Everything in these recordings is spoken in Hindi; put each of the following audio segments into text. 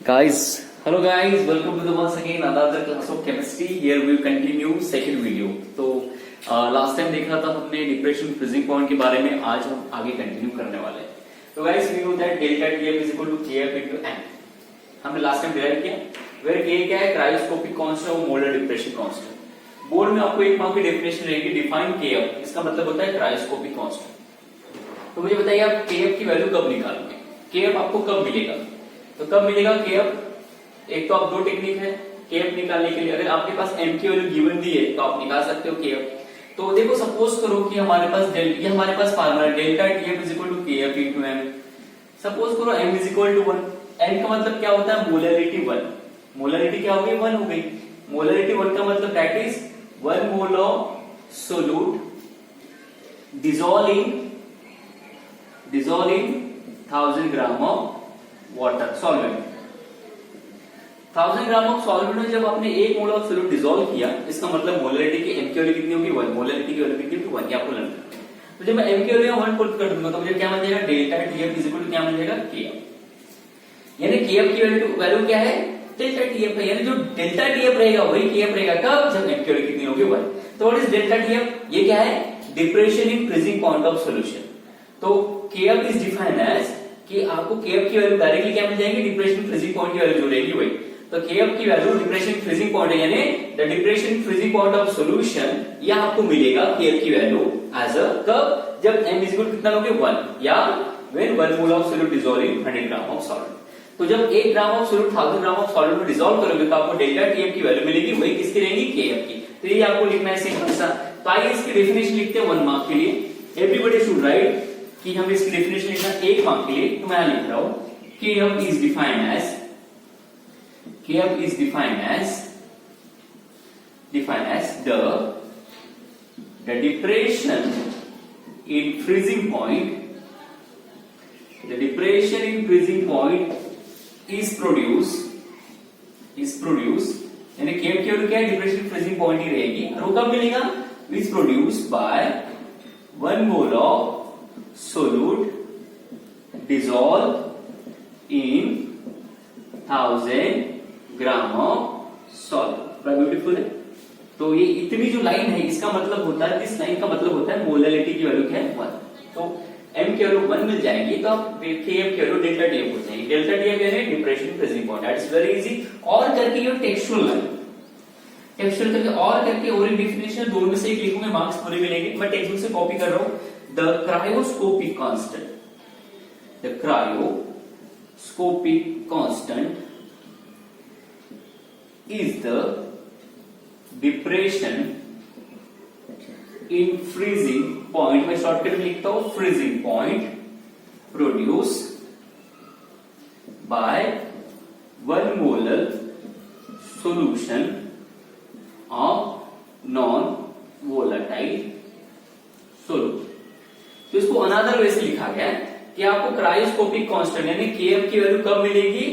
Hello guys, welcome to the once again another class of chemistry. Here we will continue second video. तो लास्ट टाइम देखा था हमने डिप्रेशन फ्रीजिंग पॉइंट के बारे में, आज हम आगे कंटिन्यू करने वाले हैं. तो guys we know that delta TF is equal to KF into M. हमने लास्ट टाइम डिराइव किया. वेयर के क्या है, क्रायोस्कोपिक कांस्टेंट और मोलर डिप्रेशन कांस्टेंट. बोर्ड में आपको एक मार्क की डेफिनेशन रहेगी, डिफाइन केएफ. इसका मतलब होता है क्रायोस्कोपिक कांस्टेंट. तो मुझे बताइए आप केएफ की वैल्यू कब निकालोगे, केएफ आपको कब मिलेगा. तो कब मिलेगा केएफ, एक तो आप दो टेक्निक है केएफ निकालने के लिए. अगर आपके पास एम की वैल्यू गिवन दी है तो आप निकाल सकते हो केएफ. तो देखो सपोज करो कि हमारे पास formula delta TF is equal to KF into M. Suppose करो M is equal to 1. M का मतलब क्या होता है, मोलरिटी 1. मोलरिटी क्या हो गई, 1 हो गई. मोलरिटी 1 का मतलब that is 1 mole of solute dissolve in 1000 gram of water solvent. 1000 gram of solvent में जब आपने 1 मोल ऑफ सोल्यूट डिसॉल्व किया, इसका मतलब मोलरिटी की एम की वैल्यू कितनी होगी, 1. मोलरिटी की वैल्यू कितनी होगी, 1. ये आपको लर्न करना है. तो जब मैं एम की वैल्यू 1 पुट कर दूंगा तो मुझे क्या मिल जाएगा, delta TF is equal to क्या मिल जाएगा, केएफ. यानी केएफ की वैल्यू क्या है, डेल्टा टीएफ है. यानी जो डेल्टा टीएफ रहेगा वही केएफ रहेगा कब, जब एम की वैल्यू कितनी होगी, 1. तो व्हाट इज डेल्टा टीएफ, ये क्या है, depression in freezing point of solution. तो केएफ इज डिफाइंड एज कि आपको केएफ की वैल्यू डायरेक्टली क्या मिल जाएगी, डिप्रेशन फ्रीजिंग पॉइंट की वैल्यू जो रहेगी वही. तो केएफ की वैल्यू डिप्रेशन फ्रीजिंग पॉइंट है, यानी the depression freezing point of solution, यह आपको मिलेगा केएफ की वैल्यू एज अ कब, जब m इज इक्वल कितना लोगे, 1, या when 1 mole of solute dissolve in 100 gram of solvent. तो जब 1 gram of solute 1000 gram of solvent में डिसॉल्व करोगे तो आपको डेल्टा टीएफ की वैल्यू मिलेगी, वही किसकी रहेगी, केएफ की. तो ये आपको लिखना है सिंपल सा. तो आइए इसकी डेफिनेशन लिखते हैं 1 मार्क के लिए. एवरीबॉडी शुड राइट कि हम इसकी डेफिनेशन लिखना 1 मार्क के लिए. तो मैं लिख रहा हूं KF is defined as the depression in freezing point. The depression in freezing point is produced यानी KF की वैल्यू क्या है, डिप्रेशन फ्रीजिंग पॉइंट ही रहेगी. और वो कब मिलेगा, is produced by 1 mole of solute dissolved in 1000 gram of solvent. Beautiful है. तो ये इतनी जो लाइन है, इसका मतलब होता है, इस लाइन का मतलब होता है मोलरिटी की वैल्यू क्या है, 1. तो m की वैल्यू 1 मिल जाएगी तो आप kf की वैल्यू डेल्टा टीएफ हो जाएगी. डेल्टा टीएफ यानी depression freezing point. That is very easy. और करके ये टेक्सचुअल लाइन, टेक्सचुअल करके और करके और एक डेफिनेशन, दोनों में से एक लिखूंगा, मार्क्स पूरे मिलेंगे. मैं टेक्स्ट बुक से कॉपी कर रहा हूं. The cryoscopic constant is the depression in freezing point. मैं शॉर्टकट में लिखता हूं, freezing point produced by 1 molar solution of non-volatile solute. तो इसको अनदर वे से लिखा गया है कि आपको क्रायोस्कोपिक कांस्टेंट यानी केएफ की वैल्यू कब मिलेगी,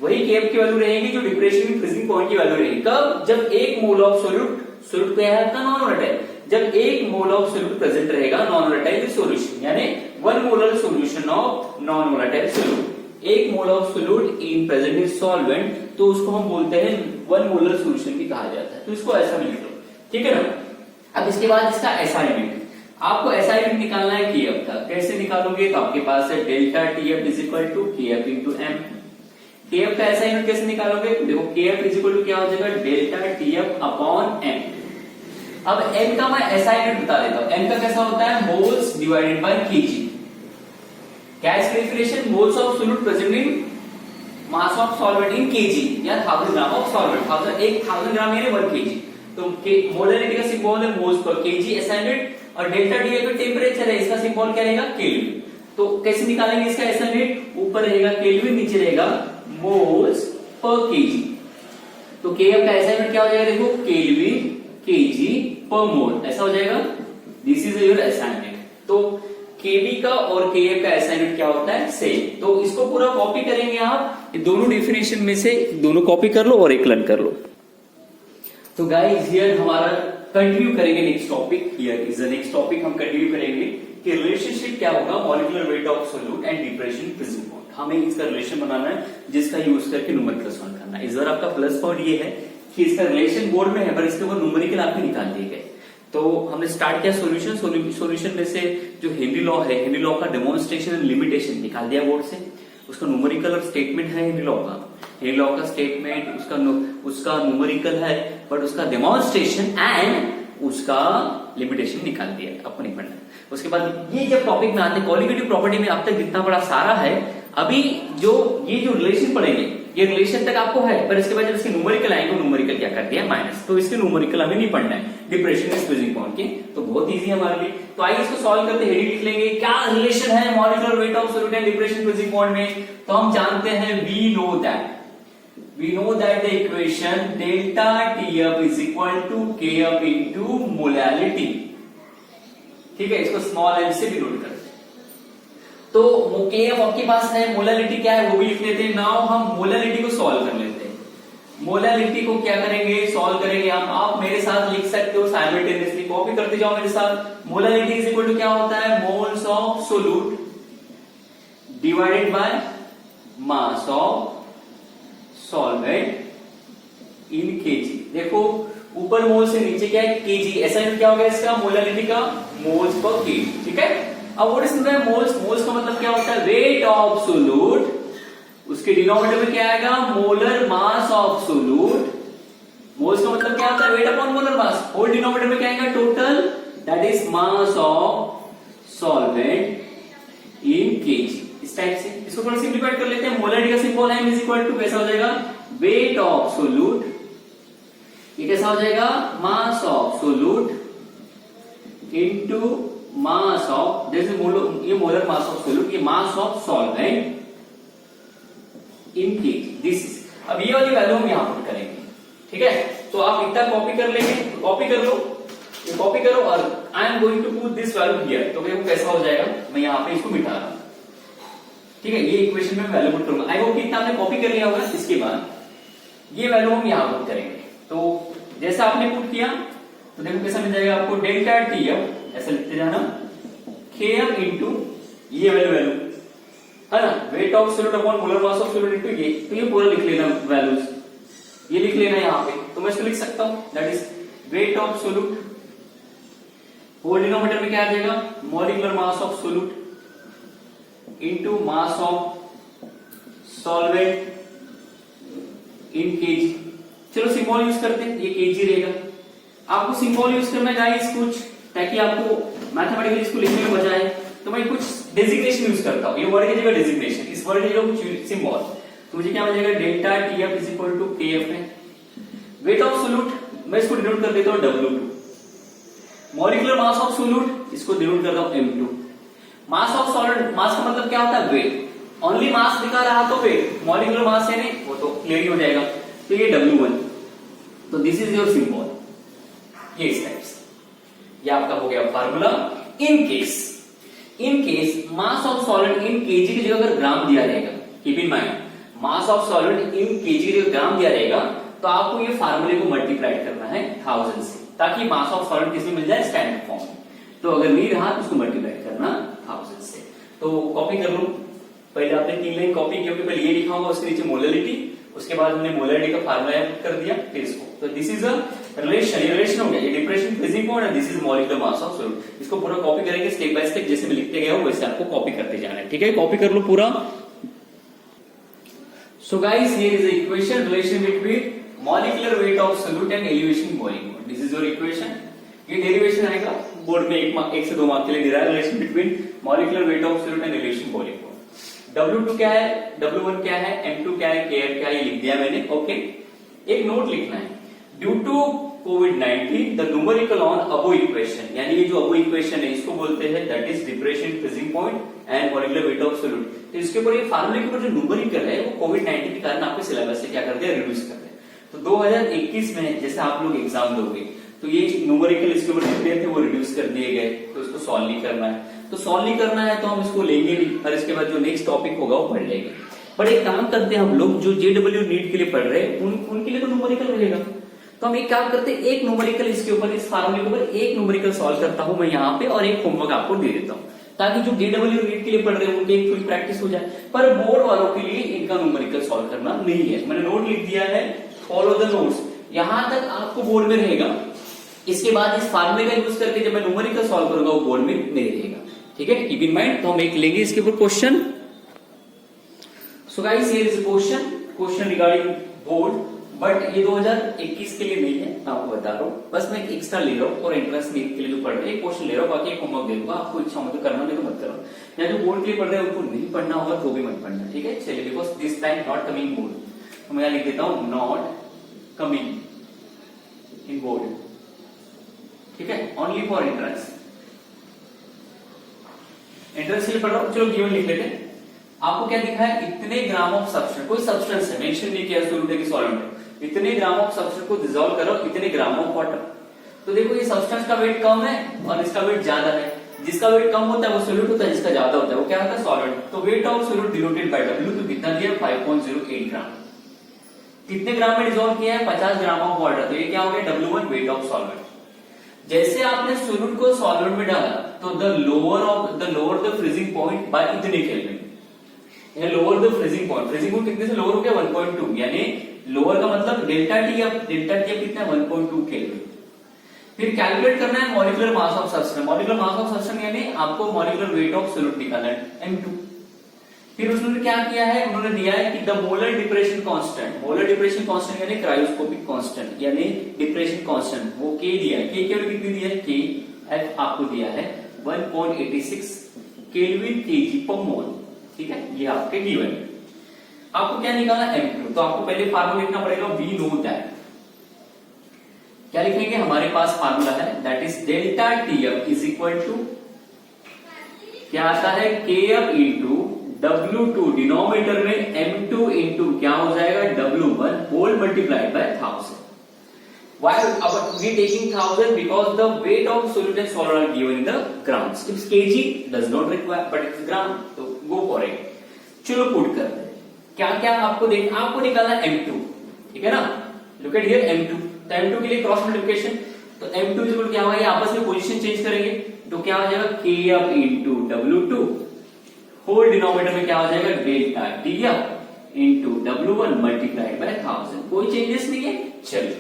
वही केएफ की वैल्यू रहेगी जो डिप्रेशन इन फ्रीजिंग पॉइंट की वैल्यू रहेगी. कब, जब 1 मोल ऑफ सोल्यूट क्या है आपका, नॉन वोलेटाइल. जब 1 मोल ऑफ सोल्यूट प्रेजेंट रहेगा नॉन वोलेटाइल सॉल्यूशन, यानी 1 molar solution of non volatile solute. 1 mole of solute in present in solvent, तो उसको हम बोलते हैं 1 मोलर सॉल्यूशन भी कहा जाता है. तो इसको ऐसा लिख लो, ठीक है ना. अब इसके बाद इसका असाइनमेंट, आपको असाइनमेंट निकालना है केएफ का. कैसे निकालोगे, तो आपके पास है delta TF is equal to KF into M. KF का असाइनमेंट कैसे निकालोगे, देखो केएफ इज इक्वल टू क्या हो जाएगा, डेल्टा टीएफ अपॉन एम. अब एम का मैं असाइनमेंट बता देता हूं. एम का कैसा होता है, मोल्स डिवाइडेड बाय केजी. क्या है इसकी definition, moles of solute present in mass of solvent in KG या 1000 ग्राम ऑफ सॉल्वेंट. 1000 ग्राम यानी 1 केजी. तो मोलरिटी का सिंबल है मोल्स पर केजी असाइनमेंट, और डेल्टा टीएफ का टेम्परेचर है, इसका सिंबल क्या रहेगा, केल्विन. तो कैसे निकालेंगे इसका असाइनमेंट, ऊपर रहेगा केल्विन, नीचे रहेगा मोल्स पर केजी. तो केएफ का असाइनमेंट क्या हो जाएगा, देखो केल्विन केजी पर मोल, ऐसा हो जाएगा. This is your assignment. तो केबी का और केएफ का असाइनमेंट क्या होता है, सेम. तो इसको पूरा कॉपी करेंगे आप, दोनों डेफिनेशन में से दोनों कॉपी कर लो और एक लर्न कर लो. तो गाइस हियर हमारा कंटिन्यू करेंगे next topic. Here is the next topic. हम कंटिन्यू करेंगे कि रिलेशनशिप क्या होगा molecular weight of solute and depression freezing point. हमें इसका रिलेशन बनाना है जिसका यूज करके न्यूमेरिकल सॉल्व करना है। इस बार आपका प्लस पॉइंट ये है कि इसका रिलेशन बोर्ड में है पर इसके ऊपर न्यूमेरिकल आपके निकाल दिए गए। तो हमने स्टार्ट किया सॉल्यूशन में से जो हेनरी लॉ है, हेनरी लॉ का डेमोन्स्ट्रेशन एंड लिमिटेशन निकाल दिया बोर्ड से। उसका न्यूमेरिकल और स्टेटमेंट है हेनरी लॉ का, हेनरी लॉ का स्टेटमेंट उसका न्यूमेरिकल है बट उसका डेमोन्स्ट्रेशन एंड उसका लिमिटेशन निकाल दिया है, आपको नहीं पढ़ना। उसके बाद ये जब टॉपिक में आते हैं कॉलिगेटिव प्रॉपर्टी में अब तक जितना बड़ा सारा है, अभी ये जो रिलेशन पढ़ेंगे ये रिलेशन तक आपको है, पर इसके बाद जब इसके न्यूमेरिकल आएंगे न्यूमेरिकल क्या कर दिया माइनस, तो इसके न्यूमेरिकल हमें नहीं पढ़ना है डिप्रेशन में स्क्वीजिंग पॉइंट के, तो बहुत इजी है हमारे लिए। तो आइए इसको सॉल्व करते हैं, हेडिंग लिख लेंगे क्या रिलेशन है molecular weight of solute and depression squeezing point में। तो हम जानते हैं we know that the equation delta TF is equal to KF into molality. ठीक है, इसको स्मॉल m से डिनोट करते हैं। तो KF आपके पास है, मोलैलिटी क्या है वो भी लिख लेते हैं। नाउ हम मोलैलिटी को सॉल्व कर लेते हैं। मोलैलिटी को क्या करेंगे, सॉल्व करेंगे हम। आप मेरे साथ लिख सकते हो साइमल्टेनियसली, कॉपी करते जाओ मेरे साथ। मोलैलिटी इज इक्वल टू क्या होता है, moles of solute divided by mass of solvent in KG. देखो ऊपर मोल से नीचे क्या है केजी, ऐसा क्या हो गया इसका मोलैलिटी का मोल्स पर केजी। ठीक है, अब व्हाट इज मोल्स का मतलब क्या होता है, वेट ऑफ सोल्यूट, उसके डिनोमिनेटर में क्या आएगा molar mass of solute. Moles का मतलब क्या होता है weight upon molar mass, whole denominator में क्या आएगा total, that is mass of solvent in KG. इस टाइप से इसको थोड़ा सिंप्लीफाई कर लेते हैं। मोलैरिटी का सिंबल है इज इक्वल टू कैसा हो जाएगा वेट ऑफ सोल्यूट, ये कैसा हो जाएगा मास of solute into mass of, जैसे ये मोलर मास ऑफ सोल्यूट, ये मास of solvent in KG. This is, अब ये वाली वैल्यू हम यहां पुट करेंगे। ठीक है, तो आप इतना कॉपी कर लेंगे, कॉपी कर लो, ये कॉपी करो और I am going to put this value here. तो देखो कैसा हो जाएगा, मैं यहां पे इसको मिटा रहा हूं। ठीक है, ये इक्वेशन में वैल्यू पुट करूंगा। आई होप कि इतना आपने कॉपी कर लिया होगा। इसके बाद ये वैल्यू हम यहां पुट करेंगे। तो जैसा आपने पुट किया तो देखो कैसा मिल जाएगा आपको, डेल्टा TF ऐसा लिखते जाना, KF इनटू ये वैल्यू है ना, wait of solute upon molar mass of solute into ये, तो ये पूरा लिख लेना वैल्यूज, ये लिख लेना यहां पे। तो मैं इसको लिख सकता हूं that is weight of solute, whole denominator में क्या आ जाएगा molecular mass of solute into mass of solvent in KG. चलो सिंबल यूज करते हैं, ये केजी रहेगा। आपको सिंबल यूज करना है गाइस कुछ, ताकि आपको मैथमेटिकली इसको लिखने में मजा आए। तो मैं कुछ डेजिग्नेशन यूज करता हूं, ये वर्ड की जगह डेजिग्नेशन, इस वर्ड की जगह कुछ सिंबल। तो मुझे क्या मिल जाएगा delta TF is equal to KF है। वेट ऑफ सोल्यूट मैं इसको डिनोट कर देता हूं W2। Molecular mass of solute इसको डिनोट करता हूं M2। मास ऑफ सॉलिड, मास का मतलब क्या होता है वेट, ओनली मास दिखा रहा तो वेट, मॉलिक्यूलर मास है नहीं वो तो क्लियर ही हो जाएगा। तो ये W1, तो दिस इज योर सिंबल, ये इस टाइप से। ये आपका हो गया formula. In case mass of solid in KG की जगह अगर ग्राम दिया रहेगा, keep in mind mass of solid in KG की जगह ग्राम दिया रहेगा, तो आपको ये फार्मूले को मल्टीप्लाई करना है 1000 से, ताकि मास ऑफ सॉलिड किसमें मिल जाए स्टैंडर्ड फॉर्म में। तो अगर नहीं रहा तो उसको मल्टीप्लाई करना 1000 से। तो कॉपी कर लो, पहले आपने 3 लाइन कॉपी की, पहले ये लिखा होगा, उसके नीचे मोलैलिटी, उसके बाद हमने मोलैरिटी का फार्मूला कर दिया, फिर इसको। तो दिस इज अ रिलेशन, ये रिलेशन हो गया, ये डिप्रेशन फ्रीजिंग पॉइंट है, this is molecular mass of solute. इसको पूरा कॉपी करेंगे स्टेप बाय स्टेप, जैसे मैं लिखते गया हूं वैसे आपको कॉपी करते जाना है। ठीक है, कॉपी कर लो पूरा। So guys here is the equation, relation between molecular weight of solute and elevation boiling point. This is your equation. ये डेरिवेशन आएगा बोर्ड में 1 से 2 मार्क के लिए दे रहा है, relation between molecular weight of solute and elevation boiling point. W2 क्या है, W1 क्या है, M2 क्या है, KF क्या है, ये लिख दिया मैंने। ओके, एक नोट लिखना है, due to COVID-19 the numerical on above equation, यानी ये जो अबो इक्वेशन है इसको बोलते हैं that is depression freezing point and molecular weight of solute. तो इसके ऊपर ये फार्मूले के ऊपर जो न्यूमेरिकल है वो COVID-19 के कारण आपके सिलेबस से क्या कर दिया, रिड्यूस कर दिया। तो 2021 में जैसे आप लोग एग्जाम दोगे तो ये न्यूमेरिकल इसके ऊपर जितने थे वो रिड्यूस कर दिए गए, तो इसको सॉल्व नहीं करना है। तो सॉल्व नहीं करना है तो हम इसको लेंगे नहीं, और इसके बाद जो नेक्स्ट टॉपिक होगा वो पढ़ लेंगे। बट एक काम करते हैं, हम लोग जो JEE नीट के लिए पढ़ रहे हैं उनके लिए तो न्यूमेरिकल रहेगा। तो हम एक काम करते हैं, एक न्यूमेरिकल इसके ऊपर, इस फार्मूले के ऊपर एक न्यूमेरिकल सॉल्व करता हूं मैं यहाँ पे, और एक होमवर्क आपको दे देता हूँ। ताकि जो DW नीट के लिए पढ़ रहे हैं उनके एक थोड़ी प्रैक्टिस हो जाए। पर बोर्ड वालों के लिए इनका न्यूमेरिकल सॉल्व करना नहीं है। मैंने नोट लिख दिया है, फॉलो द नोट्स, यहां तक आपको बोर्ड में रहेगा। इसके बाद इस फार्मूले का यूज करके जब मैं न्यूमेरिकल सॉल्व करूंगा वो बोर्ड में नहीं रहेगा। ठीक है, कीप इन माइंड। तो हम एक लेंगे इसके ऊपर question. So guys here is question regarding board, but ये 2021 के लिए नहीं है, मैं आपको बता रहा हूँ। बस मैं एक एक्स्ट्रा ले रहा हूँ और एंट्रेंस नीट के लिए जो पढ़ रहे हैं एक क्वेश्चन ले रहा हूँ, बाकी एक होमवर्क दे दूंगा। आपको इच्छा हो तो करना, नहीं तो मत करो। या जो बोर्ड के लिए पढ़ रहे हैं उनको नहीं पढ़ना होगा तो भी मत पढ़ना। ठीक है, चलिए, because this time not coming board, तो मैं लिख देता हूँ नॉट कमिंग इन बोर्ड। ठीक है, ओनली फॉर एंट्रेंस। एंट्रेंस के लिए पढ़ रहा हूँ, चलो गिवन लिख लेते हैं। आपको क्या दिखा है, इतने ग्राम ऑफ सब्सटेंस, कोई सब्सटेंस है, मेंशन नहीं किया सोल्यूट है कि सॉल्वेंट है, इतने ग्राम ऑफ सब्सटेंस को डिसॉल्व करो इतने ग्राम ऑफ वाटर। तो देखो ये सब्सटेंस का वेट कम है और इसका वेट ज्यादा है। जिसका वेट कम होता है वो सोल्यूट होता है, जिसका ज्यादा होता है वो क्या होता है, सॉल्वेंट। तो wait of solute denoted by W, तो कितना दिया 5.08 ग्राम। कितने ग्राम में डिसॉल्व किया है, 50 ग्राम ऑफ वाटर, तो ये क्या हो गया W1 वेट ऑफ सॉल्वेंट। जैसे आपने सोल्यूट को सॉल्वेंट में डाला तो the lower the freezing point by इतने kelvin, lower the freezing point कितने से लोअर हो गया 1.2, यानी लोअर का मतलब डेल्टा टी अब कितना है 1.2 केल्विन। फिर कैलकुलेट करना है molecular mass of substance. Molecular mass of substance यानी आपको मॉलिक्यूलर वेट ऑफ सॉल्यूट निकालना है M2। फिर उसने क्या किया है, उन्होंने दिया है कि द मोलर डिप्रेशन कांस्टेंट यानी क्रायोस्कोपिक कांस्टेंट यानी डिप्रेशन कांस्टेंट, वो K दिया है। K केवल कितनी दिया है, K आपको दिया है 1.86 केल्विन kg पर मोल। ठीक है, ये आपके गिवन है। आपको क्या निकालना M2, तो आपको पहले फार्मूला लिखना पड़ेगा, वी नो दैट। क्या लिखेंगे, हमारे पास फार्मूला है that is delta TF is equal to क्या आता है, KF इंटू W2, डिनोमिनेटर में M2 इंटू क्या हो जाएगा W1 whole multiplied by 1000। Why we taking 1000? Because the weight of solute and solid are given in the grams. If kg does not require, but it's gram, तो go for it. चलो पुट करते हैं। क्या क्या आपको निकालना M2, ठीक है ना। Look at here M2, तो M2 के लिए क्रॉस मल्टीप्लिकेशन, तो M2 इक्वल क्या होगा, ये आपस में पोजीशन चेंज करेंगे तो क्या हो जाएगा KF into W2 whole denominator में क्या हो जाएगा delta TF into W1 multiplied by 1000। कोई चेंजेस नहीं है। चलिए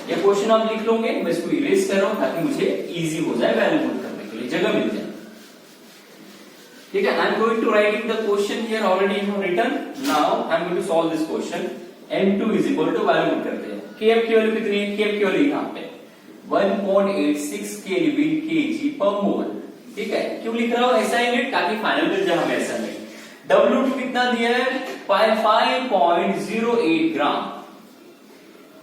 ये क्वेश्चन आप लिख लोगे, मैं इसको इरेज कर रहा हूं ताकि मुझे इजी हो जाए, वैल्यू पुट करने के लिए जगह मिल जाए। ठीक है, I am going to writing the question here, already you have written. Now I am going to solve this question. M2 is equal to value put करते हैं। KF की वैल्यू कितनी है, KF की वैल्यू यहां पे 1.86 केल्विन kg पर मोल। ठीक है, क्यों लिख रहा हूं ऐसा ही ताकि फाइनल मिल जाए हमें ऐसा नहीं। W2 कितना दिया है 5.08 ग्राम,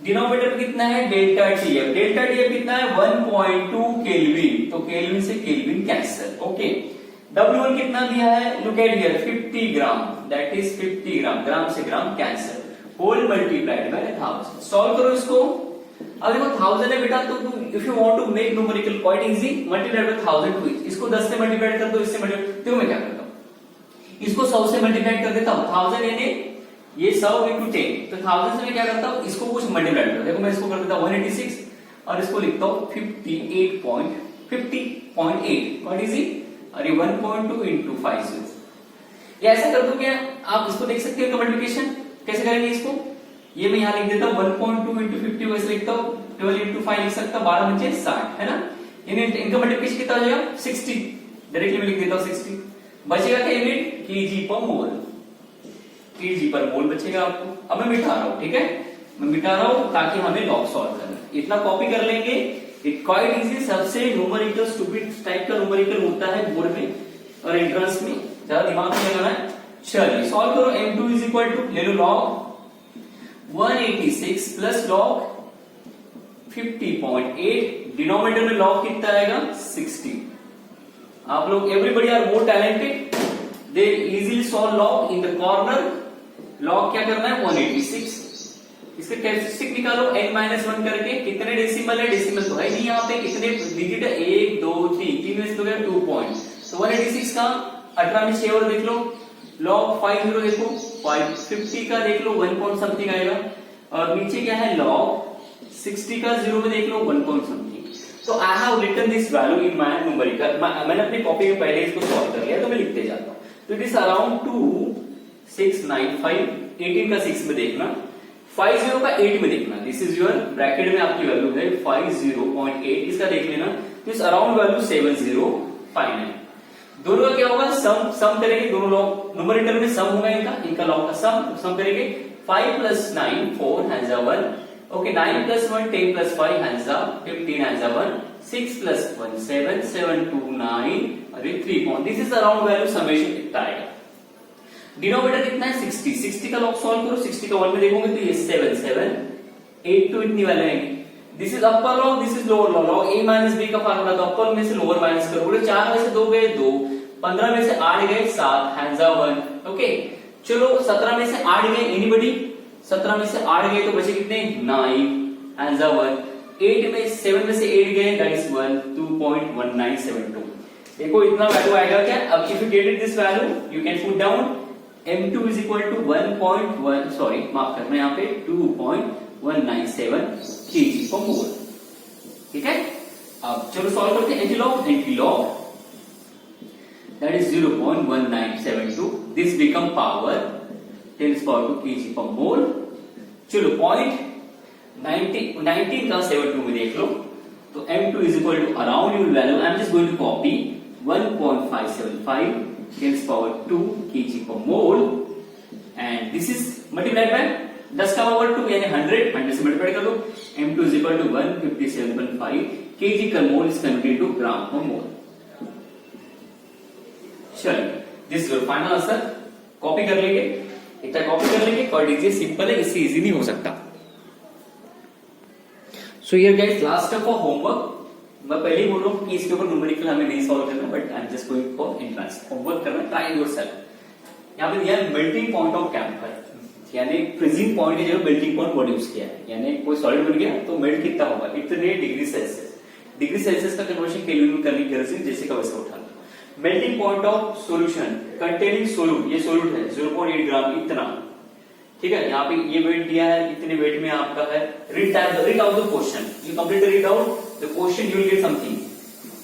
डिनोमिनेटर कितना है डेल्टा TF कितना है 1.2 केल्विन, तो केल्विन से केल्विन कैंसिल। ओके, W1 कितना दिया है, look at here 50 gram, that is 50 gram, gram से gram cancel, whole multiplied by 1000। Solve करो इसको। अब देखो 1000 है बेटा, तो if you want to make numerical quite easy, multiply by 1000 to इसको 10 से मल्टीप्लाई कर दो, इससे मल्टीप्लाई। तो मैं क्या करता हूं, इसको 100 से मल्टीप्लाई कर देता हूं। 1000 यानी ये 100 into 10, तो 1000 से मैं क्या करता हूं, इसको कुछ मल्टीप्लाई करता हूं। देखो मैं इसको कर देता हूं 186 और इसको लिखता हूं 50.8 व्हाट इज इट, अरे 1.2 into 50। ये ऐसा कर दूं क्या, आप इसको देख सकते हो मल्टीप्लिकेशन कैसे करेंगे इसको। ये मैं यहां लिख देता हूं 1.2 into 50, वैसे लिखता हूं 12 into 5 लिख सकता हूं, 12 बचे 60 है ना। इनका मल्टीप्लिकेशन कितना हो जाएगा 60, डायरेक्टली मैं लिख देता हूं 60। बचेगा क्या यूनिट kg पर मोल, kg पर मोल बचेगा आपको। अब मैं मिटा रहा हूं, ठीक है, मैं मिटा रहा हूं ताकि हमें लॉग सॉल्व करना है। इतना कॉपी कर लेंगे, इट क्वाइट इजी। सबसे न्यूमेरिकल स्टूपिड टाइप का न्यूमेरिकल होता है बोर्ड में और एंट्रेंस में, ज्यादा दिमाग में लगाना है। चलिए सॉल्व करो। M2 इज इक्वल टू ले लो लॉग 186 प्लस लॉग 50.8, डिनोमिनेटर में लॉग कितना आएगा 60। आप लोग everybody are more talented, they easily solve log in the corner. Log क्या करना है 186, इसके कैरेक्टरिस्टिक निकालो n-1 करके। कितने डेसिमल है, डेसिमल तो है नहीं यहाँ पे, कितने डिजिट है 1 2 3, 3 में से 2 पॉइंट, तो 186 का 18 में 6 और देख लो, लॉग 50 देखो 50 का देख लो 1 पॉइंट समथिंग आएगा, और नीचे क्या है लॉग 60 का 0 में देख लो 1 पॉइंट समथिंग। तो I have written this value in my numerical, मैंने अपनी कॉपी में पहले इसको सॉल्व कर लिया, तो मैं लिखते जाता हूँ। तो इट इज अराउंड 2695, 18 का 6 में देखना, 50 का 8 में देखना, दिस इज योर ब्रैकेट में आपकी वैल्यू है 50.8, इसका देख लेना, तो इस अराउंड वैल्यू 7059। दोनों का क्या होगा, सम करेंगे, दोनों लॉग न्यूमरेटर में सम होगा इनका लॉग का सम करेंगे, 5 + 9 4 हैंड्स 1, ओके, 9 + 1 10 + 5 हैंड्स 15 हैंड्स 1, 6 + 1 7 7 2 9 अरे 3 point, this is around value summation कितना आएगा। डिनोमिनेटर कितना है 60, 60 का लॉग सॉल्व करो, 60 का 1 में देखोगे तो ये 7 7 8 2 इतनी वैल्यू आएगी। This is upper log, this is lower log, log a - b का फार्मूला, तो अपर में से लोअर माइनस करो, 4 में से 2 गए 2, 15 में से 8 गए 7 हैंड्स 1, ओके। चलो 17 में से 8 गए, एनीबॉडी, 17 में से 8 गए तो बचे कितने 9 हैंड्स 1, 8 में 7 में से 8 गए, दैट इज 1 2.1972। देखो इतना वैल्यू आएगा क्या। अब if you get this value you can put down m2 = 1.1, sorry माफ करना यहाँ पे 2.197 kg/mol, ठीक है। अब चलो सॉल्व करते हैं antilog that is 0.1972, this become power 10 power 2 kg/mol। चलो पॉइंट 19 का 72 में देख लो, तो m2 = around your value, I am just going to copy 1.575 10 power 2 kg/mol and this is multiplied by 10 का पावर 2 यानी 100 से मल्टीप्लाई कर लो, m2 = 157.5 kg/mol is converted to ग्राम/mol। चलिए this is your final answer, copy कर लेंगे, इतना कॉपी कर लेंगे, कर दीजिए, सिंपल है, इससे इजी नहीं हो सकता। So here guys last step for homework, मैं पहले ही बोल रहा हूं कि इसके ऊपर न्यूमेरिकल हमें नहीं सॉल्व करना, but I am just going for entrance homework करना, ट्राई योरसेल्फ। यहां पे दिया है मेल्टिंग पॉइंट ऑफ कैम्फर, यानी फ्रीजिंग पॉइंट की जगह मेल्टिंग पॉइंट प्रोड्यूस किया है, यानी कोई सॉलिड बन गया तो मेल्ट कितना होगा, इतने डिग्री सेल्सियस का कन्वर्शन केल्विन में करने की जरूरत है, जैसे का वैसे उठा लो। Melting point of solution containing solute, ये सोल्यूट है 0.8 ग्राम इतना, ठीक है। यहाँ पे ये वेट दिया है, इतने वेट में आपका है, read out the question, you complete read out the question, you will get something.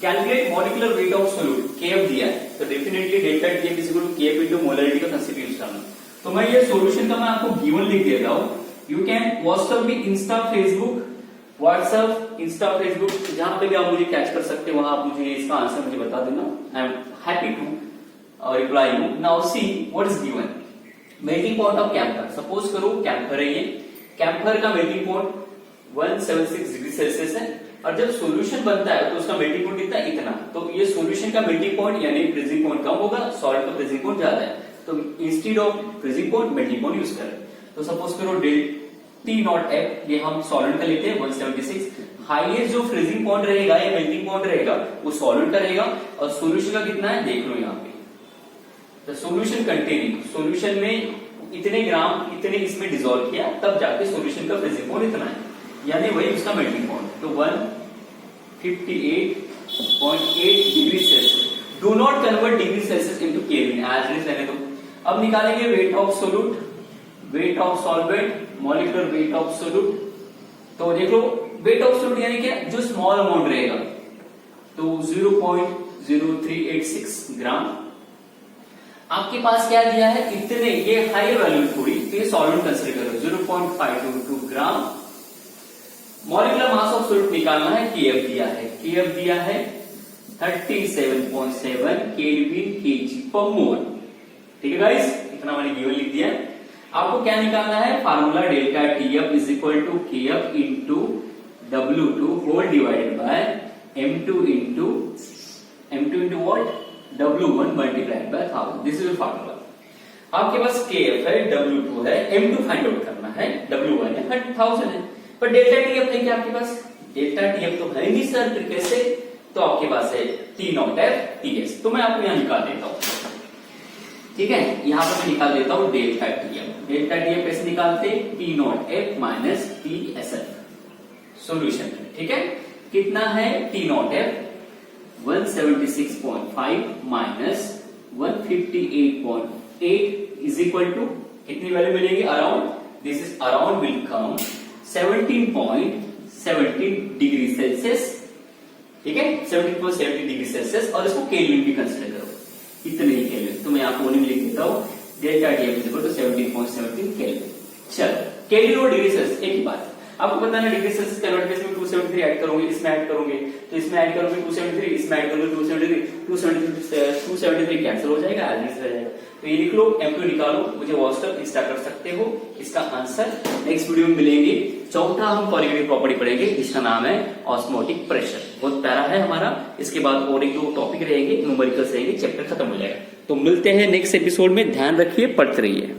Calculate molecular weight of solute, kf दिया है, तो definitely delta Tf = kf * molarity का कंसेप्ट यूज करना। तो मैं ये सॉल्यूशन का मैं आपको गिवन लिख देता हूं, you can WhatsApp me, Insta Facebook, WhatsApp Insta Facebook, जहां पे भी आप मुझे कैच कर सकते हो, वहां आप मुझे इसका आंसर मुझे बता देना, I am happy to reply you. Now see what is given, melting point of camphor, suppose करो कैम्फर है, ये कैम्फर का मेल्टिंग पॉइंट 176 डिग्री सेल्सियस है, और जब सॉल्यूशन बनता है तो उसका मेल्टिंग पॉइंट कितना इतना, तो ये सॉल्यूशन का मेल्टिंग पॉइंट यानी फ्रीजिंग पॉइंट कम होगा, सॉल्ट का फ्रीजिंग पॉइंट ज्यादा है, तो instead of freezing point melting point use करें। तो सपोज करो T0F, ये हम सॉलिड का लेते हैं 176, हाईएस्ट जो फ्रीजिंग पॉइंट रहेगा या मेल्टिंग पॉइंट रहेगा वो सॉलिड का रहेगा, और सॉल्यूशन का कितना है देख लो यहाँ पे, द सॉल्यूशन कंटेनिंग, सॉल्यूशन में इतने ग्राम इतने इसमें डिसॉल्व किया, तब जाके सॉल्यूशन का फ्रीजिंग पॉइंट इतना है, यानी वही उसका मेल्टिंग पॉइंट, तो 158.8 degree Celsius. Do not convert degree Celsius into kelvin, as it is रहने दो। अब निकालेंगे weight of solute, weight of solvent, molecular weight of solute. तो देख लो वेट ऑफ सोल्यूट यानी क्या, जो स्मॉल अमाउंट रहेगा, तो 0.0386 ग्राम। आपके पास क्या दिया है इतने, ये हाई वैल्यू थोड़ी, तो ये सॉल्वेंट कंसीडर करो 0.522 ग्राम। मॉलिक्यूलर मास ऑफ सोल्यूट निकालना है, kf दिया है 37.7 केल्विन kg/mol, ठीक है गाइस, इतना मैंने गिवन लिख दिया है। आपको क्या निकालना है, formula delta Tf = kf into W2 whole divided by m2 into what, W1 multiplied by 1000, this is the formula. आपके पास kf है, W2 है, m2 फाइंड आउट करना है, W1 है 1000 है, पर डेल्टा Tf है क्या आपके पास, डेल्टा Tf तो है नहीं सर, फिर कैसे, तो आपके पास है T0F Ts, तो मैं आपको यहां निकाल देता हूं, ठीक है, यहां पर मैं निकाल देता हूं डेल्टा Tf कैसे निकालते, T0F - TSF सॉल्यूशन, ठीक है, कितना है T0F 176.5 - 158.8 इज इक्वल टू कितनी वैल्यू मिलेगी, around, this is around will come 17.17 degree Celsius, ठीक है, 17.70 डिग्री सेल्सियस, और इसको केल्विन भी कंसिडर करो, इतने ही केल्विन। तो मैं आपको उन्हीं में लिख देता हूँ, delta T is equal to 17.70 kelvin. चलो, केल्विन और डिग्री सेल्सियस एक ही बात है, आपको पता है डिग्री सेल्सियस कन्वर्ट करके इसमें 273 ऐड करोगे, इसमें ऐड करोगे, तो इसमें ऐड करोगे 273, इसमें ऐड करोगे 273 कैंसिल हो जाएगा, एज रह जाएगा। तो ये लिख लो, M2 निकालो, मुझे व्हाट्सएप इंस्टा कर सकते हो। इसका आंसर नेक्स्ट वीडियो में मिलेंगे। चौथा हम कॉलिगेटिव प्रॉपर्टी पढ़ेंगे, जिसका नाम है ऑस्मोटिक प्रेशर। बहुत प्यारा है हमारा। इसके बाद और एक दो टॉपिक रहेंगे, न्यूमेरिकल्स रहेंगे, चैप्टर खत्म हो जाएगा। तो मिलते हैं नेक्स्ट एपिसोड में, ध्यान रखिए, पढ़ते रहिए।